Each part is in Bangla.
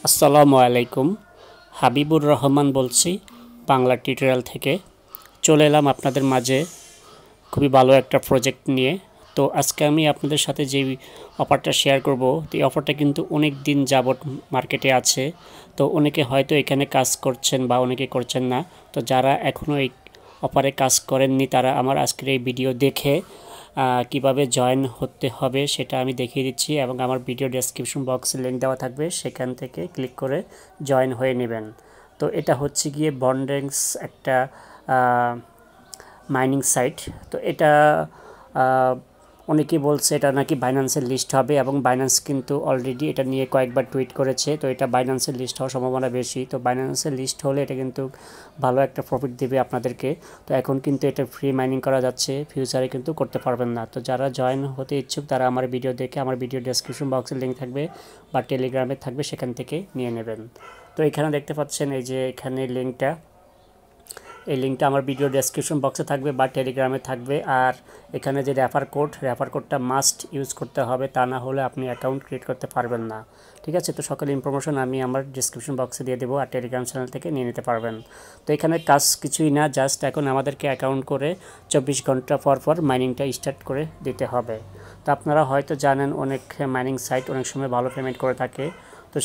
আসসালামু আলাইকুম। হাবিবুর রহমান বলছি বাংলা টিউটোরিয়াল থেকে। চলে এলাম আপনাদের মাঝে খুবই ভালো একটা প্রজেক্ট নিয়ে। তো আজকে আমি আপনাদের সাথে যে অফারটা শেয়ার করব, এই অফারটা কিন্তু অনেক দিন যাবত মার্কেটে আছে। তো অনেকে হয়তো এখানে কাজ করছেন বা অনেকে করছেন না। তো যারা এখনও এই অফারে কাজ করেননি তারা আমার আজকের এই ভিডিও দেখে কিভাবে জয়েন হতে হবে সেটা আমি দেখিয়ে দিচ্ছি, এবং আমার ভিডিও ডেসক্রিপশন বক্সে লিঙ্ক দেওয়া থাকবে, সেখান থেকে ক্লিক করে জয়েন হয়ে নেবেন। তো এটা হচ্ছে গিয়ে বন্ডেক্স একটা মাইনিং সাইট। তো এটা অনেকেই বলছে এটা নাকি বাইন্যান্সের লিস্ট হবে, এবং বাইন্যান্স কিন্তু অলরেডি এটা নিয়ে কয়েকবার টুইট করেছে। তো এটা বাইন্যান্সের লিস্ট হওয়ার সম্ভাবনা বেশি। তো বাইন্যান্সের লিস্ট হলে এটা কিন্তু ভালো একটা প্রফিট দেবে আপনাদেরকে। তো এখন কিন্তু এটা ফ্রি মাইনিং করা যাচ্ছে, ফিউচারে কিন্তু করতে পারবেন না। তো যারা জয়েন হতে ইচ্ছুক তারা আমার ভিডিও দেখে, আমার ভিডিও ডেসক্রিপশন বক্সে লিঙ্ক থাকবে বা টেলিগ্রামে থাকবে, সেখান থেকে নিয়ে নেবেন। তো এখানে দেখতে পাচ্ছেন এই যে এখানে লিঙ্কটা, এই লিঙ্কটা আমার ভিডিও ডেসক্রিপশন বক্সে থাকবে বা টেলিগ্রামে থাকবে। আর এখানে যে রেফার কোডটা মাস্ট ইউজ করতে হবে, তা না হলে আপনি অ্যাকাউন্ট ক্রিয়েট করতে পারবেন না। ঠিক আছে, তো সকল ইনফরমেশন আমি আমার ডেসক্রিপশন বক্সে দিয়ে দেবো, আর টেলিগ্রাম চ্যানেল থেকে নিয়ে নিতে পারবেন। তো এখানে কাজ কিছুই না, জাস্ট এখন আমাদেরকে অ্যাকাউন্ট করে 24 ঘন্টা পর পর মাইনিংটা স্টার্ট করে দিতে হবে। তো আপনারা হয়তো জানেন অনেক মাইনিং সাইট অনেক সময় ভালো পেমেন্ট করে থাকে। তো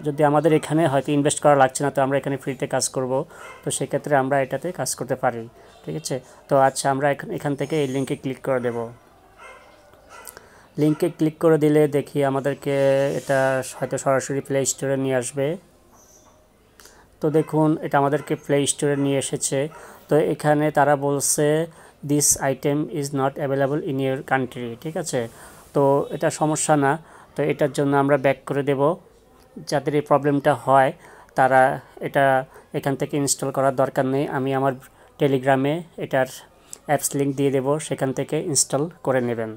যদি আমাদের এখানে হয়তো ইনভেস্ট করা লাগছে না, তো আমরা এখানে ফ্রিতে কাজ করব, তো সেক্ষেত্রে আমরা এটাতে কাজ করতে পারি। ঠিক আছে, তো আচ্ছা আমরা এখান থেকে এই লিঙ্কে ক্লিক করে দেব। লিঙ্কে ক্লিক করে দিলে দেখি আমাদেরকে এটা হয়তো সরাসরি প্লে স্টোরে নিয়ে আসবে। তো দেখুন এটা আমাদেরকে প্লে স্টোরে নিয়ে এসেছে। তো এখানে তারা বলছে this item is not available in your country. ঠিক আছে, তো এটা সমস্যা না। তো এটার জন্য আমরা ব্যাক করে দেব। যাদের এই প্রবলেমটা হয় তারা এটা এখান থেকে ইনস্টল করার দরকার নেই, আমি আমার টেলিগ্রামে এটার অ্যাপস লিঙ্ক দিয়ে দেব, সেখান থেকে ইনস্টল করে নেবেন।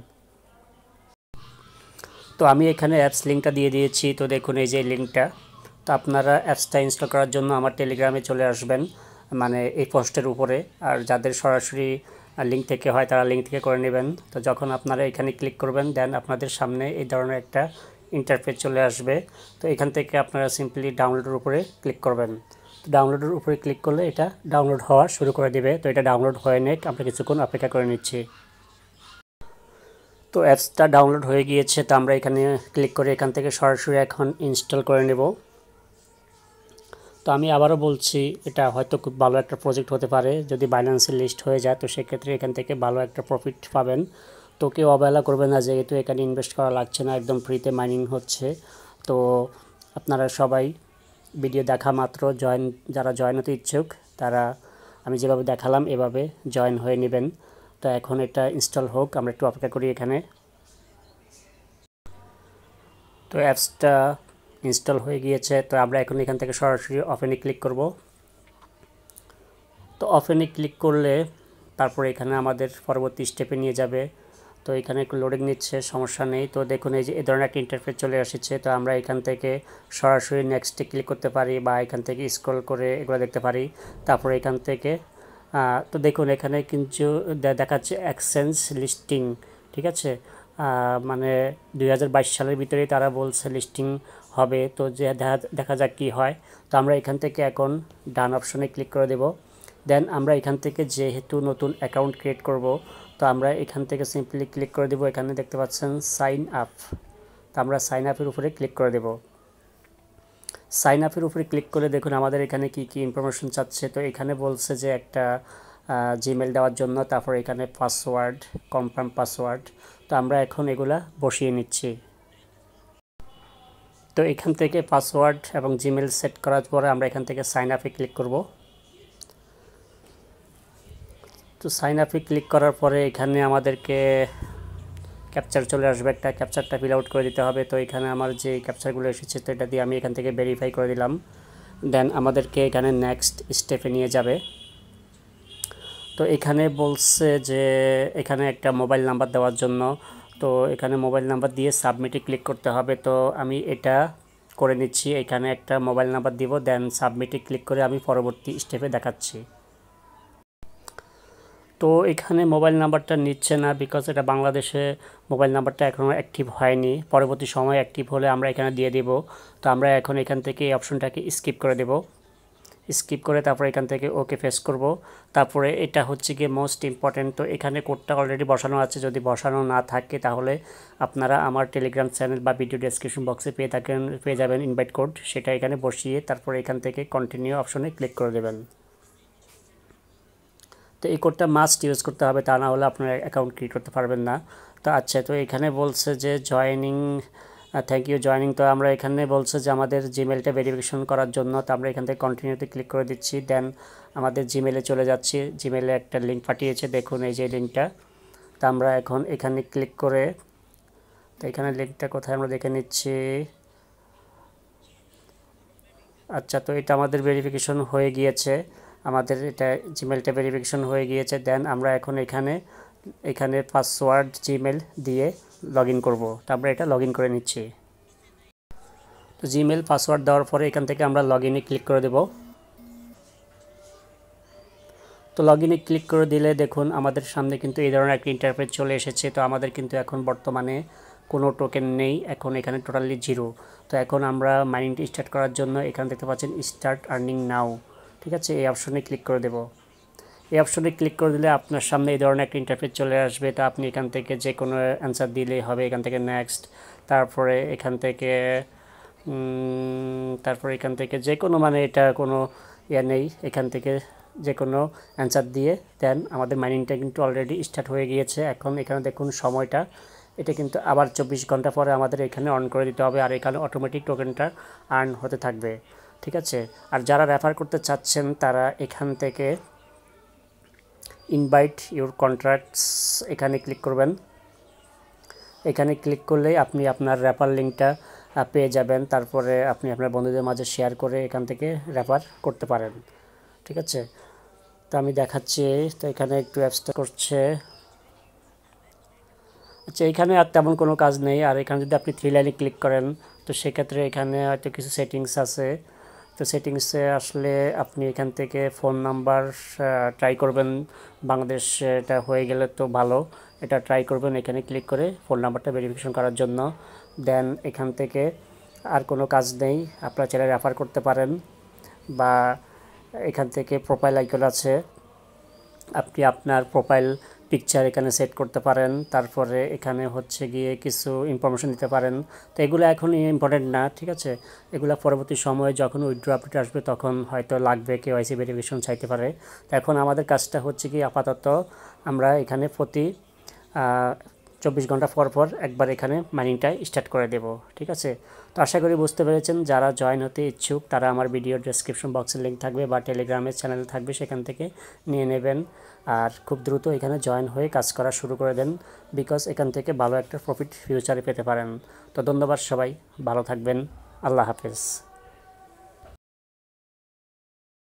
তো আমি এখানে অ্যাপস লিঙ্কটা দিয়ে দিয়েছি। তো দেখুন এই যে লিঙ্কটা, তো আপনারা অ্যাপসটা ইনস্টল করার জন্য আমার টেলিগ্রামে চলে আসবেন, মানে এই পোস্টের উপরে। আর যাদের সরাসরি লিঙ্ক থেকে হয় তারা লিঙ্ক থেকে করে নেবেন। তো যখন আপনারা এখানে ক্লিক করবেন দেন আপনাদের সামনে এই ধরনের একটা ইন্টারফেস চলে আসবে। তো এখান থেকে আপনারা সিম্পলি ডাউনলোডের উপরে ক্লিক করবেন। তো ডাউনলোডের উপরে ক্লিক করলে এটা ডাউনলোড হওয়া শুরু করে দেবে। তো এটা ডাউনলোড হয়ে নেক, আমরা কিছুক্ষণ অপেক্ষা করে নিচ্ছি। তো অ্যাপসটা ডাউনলোড হয়ে গিয়েছে। তো আমরা এখানে ক্লিক করে এখান থেকে সরাসরি এখন ইনস্টল করে নেব। তো আমি আবারও বলছি এটা হয়তো খুব ভালো একটা প্রজেক্ট হতে পারে, যদি বাইন্যান্সের লিস্ট হয়ে যায় তো সেক্ষেত্রে এখান থেকে ভালো একটা প্রফিট পাবেন। তো কেউ অবহেলা করবে না, যেহেতু এখানে ইনভেস্ট করা লাগছে না, একদম ফ্রিতে মাইনিং হচ্ছে। তো আপনারা সবাই ভিডিও দেখা মাত্র যারা জয়েন হতে ইচ্ছুক তারা আমি যেভাবে দেখালাম এভাবে জয়েন হয়ে নেবেন। তো এখন এটা ইনস্টল হোক, আমরা একটু অপেক্ষা করি এখানে। তো অ্যাপসটা ইনস্টল হয়ে গিয়েছে। তো আমরা এখন এখান থেকে সরাসরি ওপেনে ক্লিক করব। তো ওপেনে ক্লিক করলে তারপরে এখানে আমাদের পরবর্তী স্টেপে নিয়ে যাবে। তো এখানে একটু লোডিং নিচ্ছে, সমস্যা নেই। তো দেখুন এই যে এই ধরনের একটা ইন্টারফেস চলে এসেছে। তো আমরা এখান থেকে সরাসরি নেক্সটে ক্লিক করতে পারি বা এখান থেকে স্ক্রল করে এগুলো দেখতে পারি। তারপরে এখান থেকে তো দেখুন এখানে কিন্তু দেখাচ্ছে এক্সচেঞ্জ লিস্টিং। ঠিক আছে, মানে 2022 সালের ভিতরেই তারা বলছে লিস্টিং হবে। তো যে দেখা যাক কী হয়। তো আমরা এখান থেকে এখন ডান অপশনে ক্লিক করে দেব। দেন আমরা এখান থেকে যেহেতু নতুন অ্যাকাউন্ট ক্রিয়েট করব, তো আমরা এখান থেকে সিম্পলি ক্লিক করে দেব। এখানে দেখতে পাচ্ছেন সাইন আপ। তো আমরা সাইন আপের উপরে ক্লিক করে দেব। সাইন আপের উপরে ক্লিক করে দেখুন আমাদের এখানে কি কি ইনফরমেশন চাচ্ছে। তো এখানে বলছে যে একটা জিমেল দেওয়ার জন্য, তারপর এখানে পাসওয়ার্ড, কনফার্ম পাসওয়ার্ড। তো আমরা এখন এগুলা বসিয়ে নিচ্ছি। তো এখান থেকে পাসওয়ার্ড এবং জিমেল সেট করার পরে আমরা এখান থেকে সাইন আপে ক্লিক করব। তো সাইন আপে ক্লিক করার পরে এখানে আমাদেরকে ক্যাপচার চলে আসবে, একটা ক্যাপচারটা ফিল আউট করে দিতে হবে। তো এখানে আমার যে ক্যাপচারগুলো এসেছে তো এটা দিয়ে আমি এখান থেকে ভেরিফাই করে দিলাম। দেন আমাদেরকে এখানে নেক্সট স্টেপে নিয়ে যাবে। তো এখানে বলছে যে এখানে একটা মোবাইল নাম্বার দেওয়ার জন্য। তো এখানে মোবাইল নাম্বার দিয়ে সাবমিটে ক্লিক করতে হবে। তো আমি এটা করে নিচ্ছি, এখানে একটা মোবাইল নাম্বার দিব, দেন সাবমিটে ক্লিক করে আমি পরবর্তী স্টেপে দেখাচ্ছি। তো এখানে মোবাইল নাম্বারটা নিচ্ছে না, বিকজ এটা বাংলাদেশে মোবাইল নাম্বারটা এখনও অ্যাক্টিভ হয়নি। পরবর্তী সময় অ্যাক্টিভ হলে আমরা এখানে দিয়ে দেব। তো আমরা এখন এখান থেকে এই অপশনটাকে স্কিপ করে দেব। স্কিপ করে তারপরে এখান থেকে ওকে ফেস করব। তারপরে এটা হচ্ছে গিয়ে মোস্ট ইম্পর্ট্যান্ট। তো এখানে কোডটা অলরেডি বসানো আছে, যদি বসানো না থাকে তাহলে আপনারা আমার টেলিগ্রাম চ্যানেল বা ভিডিও ডেসক্রিপশন বক্সে পেয়ে যাবেন ইনভাইট কোড, সেটা এখানে বসিয়ে তারপরে এখান থেকে কন্টিনিউ অপশনে ক্লিক করে দেবেন। তো এই কোডটা মাস্ট ইউজ করতে হবে, তা না হলে আপনার অ্যাকাউন্ট ক্রিয়েট করতে পারবেন না। তো আচ্ছা, তো এখানে বলছে যে জয়েনিং, থ্যাংক ইউ জয়েনিং। তো আমরা এখানে বলছে যে আমাদের জিমেলটা ভেরিফিকেশন করার জন্য, তো আমরা এখান থেকে কন্টিনিউতে ক্লিক করে দিচ্ছি। দেন আমাদের জিমেলে চলে যাচ্ছি। জিমেলে একটা লিঙ্ক পাঠিয়েছে, দেখুন এই যে লিঙ্কটা। তো আমরা এখন এখানে ক্লিক করে, তো এখানে লিঙ্কটা কোথায় আমরা দেখে নিচ্ছি। আচ্ছা, তো এটা আমাদের ভেরিফিকেশন হয়ে গিয়েছে, আমাদের এটা জিমেলটা ভেরিফিকেশন হয়ে গিয়েছে। দেন আমরা এখন এখানে পাসওয়ার্ড জিমেল দিয়ে লগ ইন করবো। তো আমরা এটা লগ ইন করে নিচ্ছি। তো জিমেল পাসওয়ার্ড দেওয়ার পরে এখান থেকে আমরা লগ ইনে ক্লিক করে দেব। তো লগ ইনে ক্লিক করে দিলে দেখুন আমাদের সামনে কিন্তু এই ধরনের একটা ইন্টারফেস চলে এসেছে। তো আমাদের কিন্তু এখন বর্তমানে কোনো টোকেন নেই, এখন এখানে টোটালি জিরো। তো এখন আমরা মাইনিংটা স্টার্ট করার জন্য এখানে দেখতে পাচ্ছেন স্টার্ট আর্নিং নাও, ঠিক আছে, এই অপশনে ক্লিক করে দেব। এই অপশনে ক্লিক করে দিলে আপনার সামনে এই ধরনের একটা ইন্টারফেস চলে আসবে। তো আপনি এখান থেকে যে কোনো অ্যান্সার দিলেই হবে। এখান থেকে নেক্সট, তারপরে এখান থেকে যে কোনো, মানে এটা কোনো ইয়ে নেই, এখান থেকে যে কোনো অ্যান্সার দিয়ে দেন আমাদের মাইনিংটা কিন্তু অলরেডি স্টার্ট হয়ে গিয়েছে। এখন এখানে দেখুন সময়টা, এটা কিন্তু আবার 24 ঘন্টা পরে আমাদের এখানে অন করে দিতে হবে, আর এখানে অটোমেটিক টোকেনটা আর্ন হতে থাকবে, ঠিক আছে। আর যারা রেফার করতে চাচ্ছেন তারা এখান থেকে ইনভাইট ইউর কন্ট্রাক্টস এখানে ক্লিক করবেন। এখানে ক্লিক করলেই আপনি আপনার রেফার লিঙ্কটা পেয়ে যাবেন। তারপরে আপনি আপনার বন্ধুদের মাঝে শেয়ার করে এখান থেকে রেফার করতে পারেন, ঠিক আছে। তো আমি দেখাচ্ছি, তো এখানে একটু অ্যাপসটা করছে। আচ্ছা, এখানে আর তেমন কোনো কাজ নেই। আর এখানে যদি আপনি 3 লাইনে ক্লিক করেন তো সেক্ষেত্রে এখানে হয়তো কিছু সেটিংস আছে। তো সেটিংসে আসলে আপনি এখান থেকে ফোন নাম্বার ট্রাই করবেন, বাংলাদেশ এটা হয়ে গেলে তো ভালো, এটা ট্রাই করবেন এখানে ক্লিক করে ফোন নাম্বারটা ভেরিফিকেশন করার জন্য। দেন এখান থেকে আর কোনো কাজ নেই, আপনারা চাইলে রেফার করতে পারেন, বা এখান থেকে প্রোফাইল আইকন আছে, আপনি আপনার প্রোফাইল পিকচার এখানে সেট করতে পারেন। তারপরে এখানে হচ্ছে গিয়ে কিছু ইনফরমেশন দিতে পারেন। তো এগুলো এখন ইম্পর্টেন্ট না, ঠিক আছে, এগুলো পরবর্তী সময়ে যখন উইথড্র আপডেট আসবে তখন হয়তো লাগবে, কেওয়াইসি ভেরিফিকেশন চাইতে পারে। তো এখন আমাদের কাজটা হচ্ছে কি, আপাতত আমরা এখানে প্রতি 24 ঘন্টা পর পর একবার এখানে মাইনিংটা স্টার্ট করে দেব, ঠিক আছে। তো আশা করি বুঝতে পেরেছেন। যারা জয়েন হতে ইচ্ছুক তারা আমার ভিডিও ডেসক্রিপশন বক্সের লিঙ্ক থাকবে বা টেলিগ্রামের চ্যানেল থাকবে, সেখান থেকে নিয়ে নেবেন। আর খুব দ্রুত এখানে জয়েন হয়ে কাজ করা শুরু করে দেন, বিকজ এখান থেকে ভালো একটা প্রফিট ফিউচারে পেতে পারেন। তো ধন্যবাদ সবাই, ভালো থাকবেন, আল্লাহ হাফেজ।